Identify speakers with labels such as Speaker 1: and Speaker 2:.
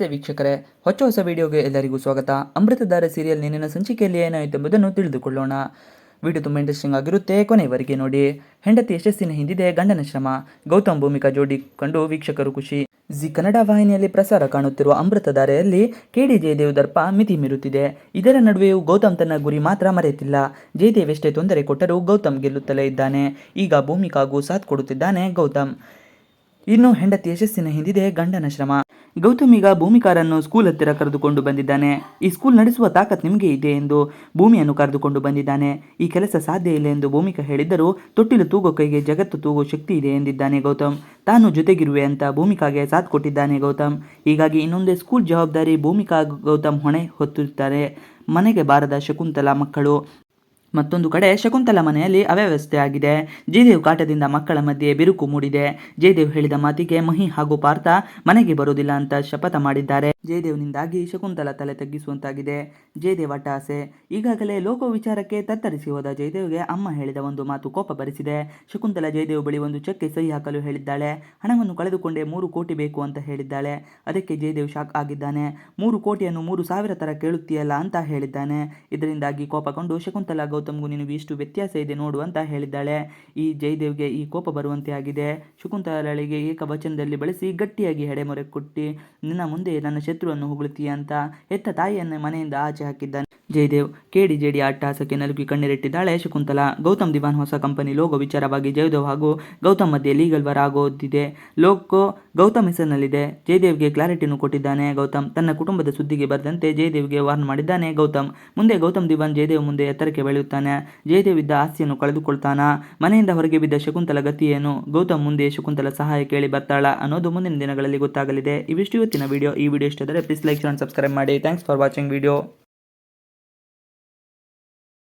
Speaker 1: ನಮಸ್ತೆ ವೀಕ್ಷಕರೇ, ಹೊಸ ವಿಡಿಯೋಗೆ ಎಲ್ಲರಿಗೂ ಸ್ವಾಗತ. ಅಮೃತಧಾರ ಸೀರಿಯಲ್ ನಿನ್ನಿನ ಸಂಚಿಕೆಯಲ್ಲಿ ಏನಾಯಿತು ಎಂಬುದನ್ನು ತಿಳಿದುಕೊಳ್ಳೋಣ. ವಿಡಿಯೋ ತುಂಬ ಇಂಟ್ರೆಸ್ಟಿಂಗ್ ಆಗಿರುತ್ತೆ, ಕೊನೆಯವರೆಗೆ ನೋಡಿ. ಹೆಂಡತಿ ಯಶಸ್ಸಿನ ಹಿಂದಿದೆ ಗಂಡನ ಶ್ರಮ. ಗೌತಮ್ ಭೂಮಿಕಾ ಜೋಡಿ ಕಂಡು ವೀಕ್ಷಕರು ಖುಷಿ. ಜಿ ಕನ್ನಡ ವಾಹಿನಿಯಲ್ಲಿ ಪ್ರಸಾರ ಕಾಣುತ್ತಿರುವ ಅಮೃತಧಾರೆಯಲ್ಲಿ KD ಜಯದೇವ್ ದರ್ಪ ಮಿತಿ ಮೀರುತ್ತಿದೆ. ಇದರ ನಡುವೆಯೂ ಗೌತಮ್ ತನ್ನ ಗುರಿ ಮಾತ್ರ ಮರೆತಿಲ್ಲ. ಜಯದೇವ್ ಎಷ್ಟೇ ತೊಂದರೆ ಕೊಟ್ಟರೂ ಗೌತಮ್ ಗೆಲ್ಲುತ್ತಲೇ ಇದ್ದಾನೆ. ಈಗ ಭೂಮಿಕಾಗೂ ಸಾಥ್ ಕೊಡುತ್ತಿದ್ದಾನೆ ಗೌತಮ್. ಇನ್ನು ಹೆಂಡತಿ ಯಶಸ್ಸಿನ ಹಿಂದಿದೆ ಗಂಡನ ಶ್ರಮ. ಗೌತಮ್ ಈಗ ಭೂಮಿಕಾರನ್ನು ಸ್ಕೂಲ್ ಹತ್ತಿರ ಕರೆದುಕೊಂಡು ಬಂದಿದ್ದಾನೆ. ಈ ಸ್ಕೂಲ್ ನಡೆಸುವ ತಾಕತ್ ನಿಮಗೆ ಇದೆ ಎಂದು ಭೂಮಿಯನ್ನು ಕರೆದುಕೊಂಡು ಬಂದಿದ್ದಾನೆ. ಈ ಕೆಲಸ ಸಾಧ್ಯ ಇಲ್ಲ ಎಂದು ಭೂಮಿಕಾ ಹೇಳಿದ್ದರೂ ತೊಟ್ಟಿಲು ತೂಗೋ ಕೈಗೆ ಜಗತ್ತು ತೂಗೋ ಶಕ್ತಿ ಇದೆ ಎಂದಿದ್ದಾನೆ ಗೌತಮ್. ತಾನು ಜೊತೆಗಿರುವೆ ಅಂತ ಭೂಮಿಕಾಗೆ ಸಾಥ್ ಕೊಟ್ಟಿದ್ದಾನೆ ಗೌತಮ್. ಹೀಗಾಗಿ ಇನ್ನೊಂದೇ ಸ್ಕೂಲ್ ಜವಾಬ್ದಾರಿ ಭೂಮಿಕಾ ಗೌತಮ್ ಹೊಣೆ ಹೊತ್ತಿರುತ್ತಾರೆ. ಮನೆಗೆ ಬಾರದ ಶಕುಂತಲಾ ಮಕ್ಕಳು. ಮತ್ತೊಂದು ಕಡೆ ಶಕುಂತಲಾ ಮನೆಯಲ್ಲಿ ಅವ್ಯವಸ್ಥೆ ಆಗಿದೆ. ಜಯದೇವ್ ಕಾಟದಿಂದ ಮಕ್ಕಳ ಮಧ್ಯೆ ಬಿರುಕು ಮೂಡಿದೆ. ಜಯದೇವ್ ಹೇಳಿದ ಮಾತಿಗೆ ಮಹಿ ಹಾಗೂ ಪಾರ್ಥ ಮನೆಗೆ ಬರೋದಿಲ್ಲ ಅಂತ ಶಪಥ ಮಾಡಿದ್ದಾರೆ. ಜಯದೇವ್ನಿಂದಾಗಿ ಶಕುಂತಲಾ ತಲೆ ತಗ್ಗಿಸುವಂತಾಗಿದೆ. ಜಯದೇವ್ ಅಟ್ಟಹಾಸೆ. ಈಗಾಗಲೇ ಲೋಕೋ ವಿಚಾರಕ್ಕೆ ತತ್ತರಿಸಿ ಹೋದ ಜಯದೇವ್ಗೆ ಅಮ್ಮ ಹೇಳಿದ ಒಂದು ಮಾತು ಕೋಪ ಬರಿಸಿದೆ. ಶಕುಂತಲಾ ಜಯದೇವ್ ಬಳಿ ಒಂದು ಚೆಕ್ಗೆ ಸಹಿ ಹಾಕಲು ಹೇಳಿದ್ದಾಳೆ. ಹಣವನ್ನು ಕಳೆದುಕೊಂಡೇ 3 ಕೋಟಿ ಬೇಕು ಅಂತ ಹೇಳಿದ್ದಾಳೆ. ಅದಕ್ಕೆ ಜಯದೇವ್ ಶಾಕ್ ಆಗಿದ್ದಾನೆ. 3 ಕೋಟಿಯನ್ನು 3,000 ತರ ಕೇಳುತ್ತೀಯಲ್ಲ ಅಂತ ಹೇಳಿದ್ದಾನೆ. ಇದರಿಂದಾಗಿ ಕೋಪಗೊಂಡು ಶಕುಂತಲಾ ಗೌತಮ್ಗೂ ನಿನಗೂ ಇಷ್ಟು ವ್ಯತ್ಯಾಸ ಇದೆ ನೋಡು ಅಂತ ಹೇಳಿದ್ದಾಳೆ. ಈ ಜಯದೇವ್ಗೆ ಈ ಕೋಪ ಬರುವಂತೆ ಆಗಿದೆ. ಶಕುಂತಲಾಳಿಗೆ ಏಕವಚನದಲ್ಲಿ ಬಳಸಿ ಗಟ್ಟಿಯಾಗಿ ಹೆಡೆಮೊರೆ ಕೊಟ್ಟಿ ನಿನ್ನ ಮುಂದೆ ನನ್ನ ಶತ್ರುವನ್ನು ಹೊಗಳುತ್ತೀಯ ಅಂತ ಹೆತ್ತ ತಾಯಿಯನ್ನೇ ಮನೆಯಿಂದ ಆಚೆ ಹಾಕಿದ್ದಾನೆ ಜಯದೇವ್. KD ಅಟ್ಟಹಾಸಕ್ಕೆ ನಲುಗಿ ಕಣ್ಣೀರಿಟ್ಟಿದ್ದಾಳೆ ಶಕುಂತಲಾ. ಗೌತಮ್ ದಿವಾನ್ ಹೊಸ ಕಂಪನಿ ಲೋಗೋ ವಿಚಾರವಾಗಿ ಜಯದೇವ್ ಹಾಗೂ ಗೌತಮ್ ಮಧ್ಯೆ ಲೀಗಲ್ ವಾರ್ ಆಗೋದಿದೆ. ಲೋಗೋ ಗೌತಮ್ ಹೆಸರಿನಲ್ಲಿದೆ. ಜಯದೇವ್ಗೆ ಕ್ಲಾರಿಟಿನೂ ಕೊಟ್ಟಿದ್ದಾನೆ ಗೌತಮ್. ತನ್ನ ಕುಟುಂಬದ ಸುದ್ದಿಗೆ ಬರದಂತೆ ಜಯದೇವ್ಗೆ ವಾರ್ನ್ ಮಾಡಿದ್ದಾನೆ ಗೌತಮ್. ಮುಂದೆ ಗೌತಮ್ ದಿವಾನ್ ಜಯದೇವ್ ಮುಂದೆ ಎತ್ತರಕ್ಕೆ ಬೆಳೆಯುತ್ತಾನೆ. ಜಯದೇವ್ ಇದ್ದ ಆಸ್ತಿಯನ್ನು ಕಳೆದುಕೊಳ್ತಾನ. ಮನೆಯಿಂದ ಹೊರಗೆ ಬಿದ್ದ ಶಕುಂತಲಾ ಗತಿ ಏನು? ಗೌತಮ್ ಮುಂದೆ ಶಕುಂತಲಾ ಸಹಾಯ ಕೇಳಿ ಬರ್ತಾಳ ಅನ್ನೋದು ಮುಂದಿನ ದಿನಗಳಲ್ಲಿ ಗೊತ್ತಾಗಲಿದೆ. ಇವಿಷ್ಟು ಇವತ್ತಿನ ವಿಡಿಯೋ. ಈ ವಿಡಿಯೋ ಇಷ್ಟವಾದರೆ ಪ್ಲೀಸ್ ಲೈಕ್, ಶೇರ್, ಸಬ್ಸ್ಕ್ರೈಬ್ ಮಾಡಿ. Thanks for watching video.